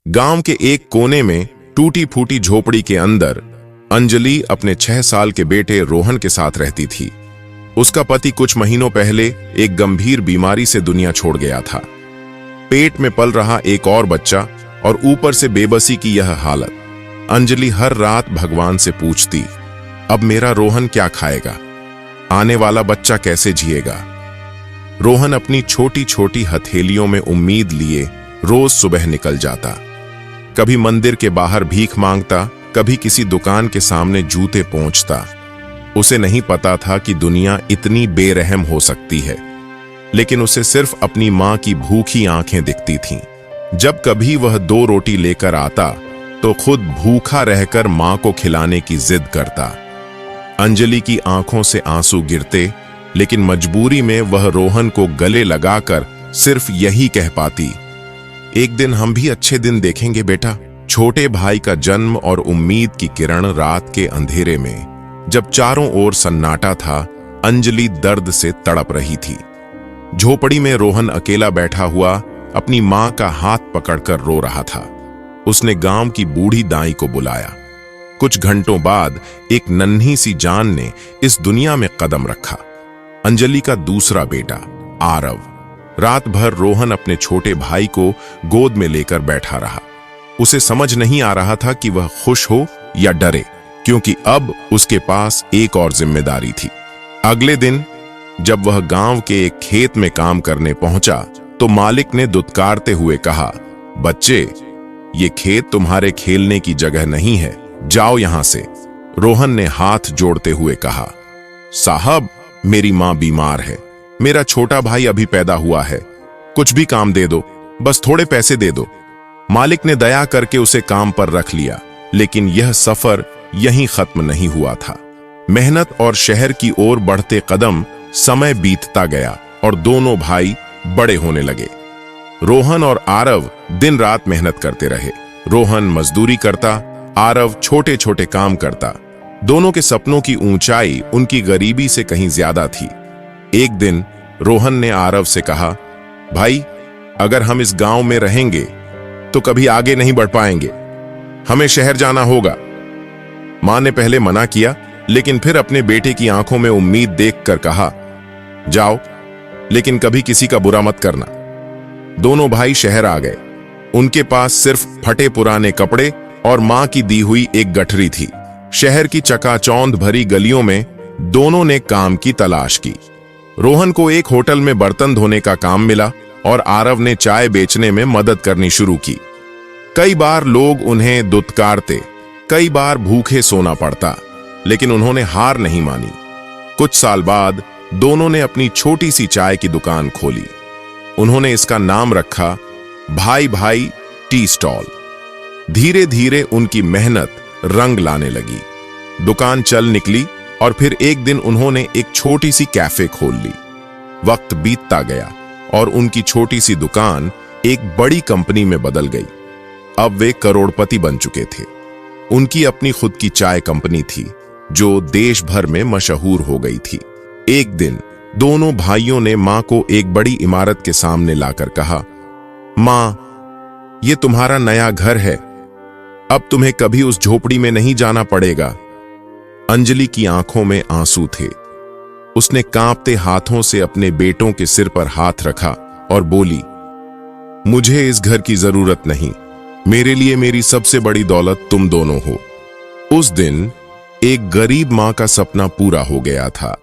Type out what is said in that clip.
गांव के एक कोने में टूटी फूटी झोपड़ी के अंदर अंजलि अपने 6 साल के बेटे रोहन के साथ रहती थी। उसका पति कुछ महीनों पहले एक गंभीर बीमारी से दुनिया छोड़ गया था। पेट में पल रहा एक और बच्चा और ऊपर से बेबसी की यह हालत। अंजलि हर रात भगवान से पूछती, अब मेरा रोहन क्या खाएगा? आने वाला बच्चा कैसे जिएगा? रोहन अपनी छोटी छोटी हथेलियों में उम्मीद लिए रोज सुबह निकल जाता। कभी मंदिर के बाहर भीख मांगता, कभी किसी दुकान के सामने जूते पोंछता। उसे नहीं पता था कि दुनिया इतनी बेरहम हो सकती है, लेकिन उसे सिर्फ अपनी मां की भूखी आंखें दिखती थीं। जब कभी वह 2 रोटी लेकर आता तो खुद भूखा रहकर मां को खिलाने की जिद करता। अंजलि की आंखों से आंसू गिरते, लेकिन मजबूरी में वह रोहन को गले लगाकर सिर्फ यही कह पाती, एक दिन हम भी अच्छे दिन देखेंगे बेटा। छोटे भाई का जन्म और उम्मीद की किरण रात के अंधेरे में, जब चारों ओर सन्नाटा था, अंजलि दर्द से तड़प रही थी। झोपड़ी में रोहन अकेला बैठा हुआ अपनी मां का हाथ पकड़कर रो रहा था। उसने गांव की बूढ़ी दाई को बुलाया। कुछ घंटों बाद एक नन्ही सी जान ने इस दुनिया में कदम रखा। अंजलि का दूसरा बेटा आरव। रात भर रोहन अपने छोटे भाई को गोद में लेकर बैठा रहा। उसे समझ नहीं आ रहा था कि वह खुश हो या डरे, क्योंकि अब उसके पास एक और जिम्मेदारी थी। अगले दिन जब वह गांव के एक खेत में काम करने पहुंचा तो मालिक ने दुत्कारते हुए कहा, बच्चे, ये खेत तुम्हारे खेलने की जगह नहीं है, जाओ यहां से। रोहन ने हाथ जोड़ते हुए कहा, साहब, मेरी मां बीमार है, मेरा छोटा भाई अभी पैदा हुआ है, कुछ भी काम दे दो, बस थोड़े पैसे दे दो। मालिक ने दया करके उसे काम पर रख लिया, लेकिन यह सफर यहीं खत्म नहीं हुआ था। मेहनत और शहर की ओर बढ़ते कदम, समय बीतता गया और दोनों भाई बड़े होने लगे। रोहन और आरव दिन रात मेहनत करते रहे। रोहन मजदूरी करता, आरव छोटे छोटे काम करता। दोनों के सपनों की ऊंचाई उनकी गरीबी से कहीं ज्यादा थी। एक दिन रोहन ने आरव से कहा, भाई, अगर हम इस गांव में रहेंगे तो कभी आगे नहीं बढ़ पाएंगे, हमें शहर जाना होगा। मां ने पहले मना किया, लेकिन फिर अपने बेटे की आंखों में उम्मीद देखकर कहा, जाओ, लेकिन कभी किसी का बुरा मत करना। दोनों भाई शहर आ गए। उनके पास सिर्फ फटे पुराने कपड़े और मां की दी हुई एक गठरी थी। शहर की चकाचौंध भरी गलियों में दोनों ने काम की तलाश की। रोहन को एक होटल में बर्तन धोने का काम मिला और आरव ने चाय बेचने में मदद करनी शुरू की। कई बार लोग उन्हें दुत्कारते, कई बार भूखे सोना पड़ता, लेकिन उन्होंने हार नहीं मानी। कुछ साल बाद दोनों ने अपनी छोटी सी चाय की दुकान खोली। उन्होंने इसका नाम रखा भाई भाई टी स्टॉल। धीरे धीरे उनकी मेहनत रंग लाने लगी। दुकान चल निकली और फिर एक दिन उन्होंने एक छोटी सी कैफे खोल ली। वक्त बीतता गया और उनकी छोटी सी दुकान एक बड़ी कंपनी में बदल गई। अब वे करोड़पति बन चुके थे। उनकी अपनी खुद की चाय कंपनी थी जो देश भर में मशहूर हो गई थी। एक दिन दोनों भाइयों ने मां को एक बड़ी इमारत के सामने लाकर कहा, मां, ये तुम्हारा नया घर है, अब तुम्हें कभी उस झोपड़ी में नहीं जाना पड़ेगा। अंजलि की आंखों में आंसू थे। उसने कांपते हाथों से अपने बेटों के सिर पर हाथ रखा और बोली, मुझे इस घर की जरूरत नहीं, मेरे लिए मेरी सबसे बड़ी दौलत तुम दोनों हो। उस दिन एक गरीब मां का सपना पूरा हो गया था।